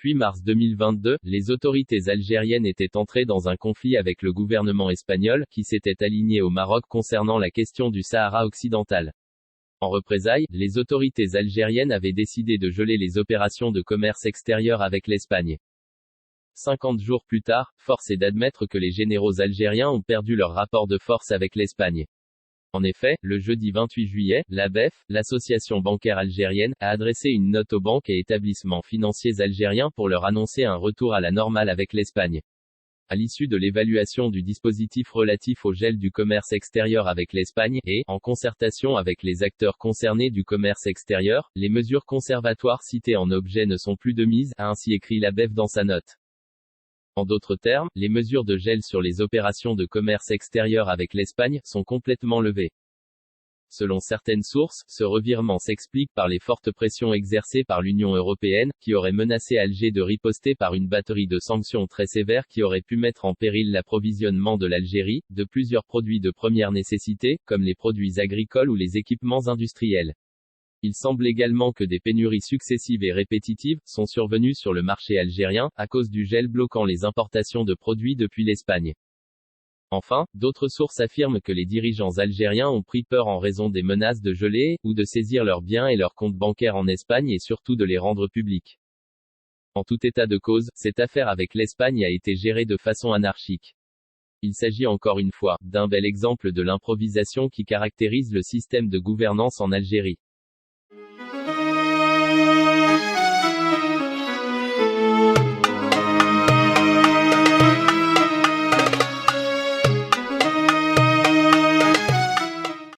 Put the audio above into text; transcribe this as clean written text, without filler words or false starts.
Depuis mars 2022, les autorités algériennes étaient entrées dans un conflit avec le gouvernement espagnol, qui s'était aligné au Maroc concernant la question du Sahara occidental. En représailles, les autorités algériennes avaient décidé de geler les opérations de commerce extérieur avec l'Espagne. 50 jours plus tard, force est d'admettre que les généraux algériens ont perdu leur rapport de force avec l'Espagne. En effet, le jeudi 28 juillet, l'ABEF, l'association bancaire algérienne, a adressé une note aux banques et établissements financiers algériens pour leur annoncer un retour à la normale avec l'Espagne. À l'issue de l'évaluation du dispositif relatif au gel du commerce extérieur avec l'Espagne, et, en concertation avec les acteurs concernés du commerce extérieur, les mesures conservatoires citées en objet ne sont plus de mise, a ainsi écrit l'ABEF dans sa note. En d'autres termes, les mesures de gel sur les opérations de commerce extérieur avec l'Espagne sont complètement levées. Selon certaines sources, ce revirement s'explique par les fortes pressions exercées par l'Union européenne, qui aurait menacé Alger de riposter par une batterie de sanctions très sévères qui auraient pu mettre en péril l'approvisionnement de l'Algérie, de plusieurs produits de première nécessité, comme les produits agricoles ou les équipements industriels. Il semble également que des pénuries successives et répétitives sont survenues sur le marché algérien, à cause du gel bloquant les importations de produits depuis l'Espagne. Enfin, d'autres sources affirment que les dirigeants algériens ont pris peur en raison des menaces de geler, ou de saisir leurs biens et leurs comptes bancaires en Espagne et surtout de les rendre publics. En tout état de cause, cette affaire avec l'Espagne a été gérée de façon anarchique. Il s'agit encore une fois, d'un bel exemple de l'improvisation qui caractérise le système de gouvernance en Algérie.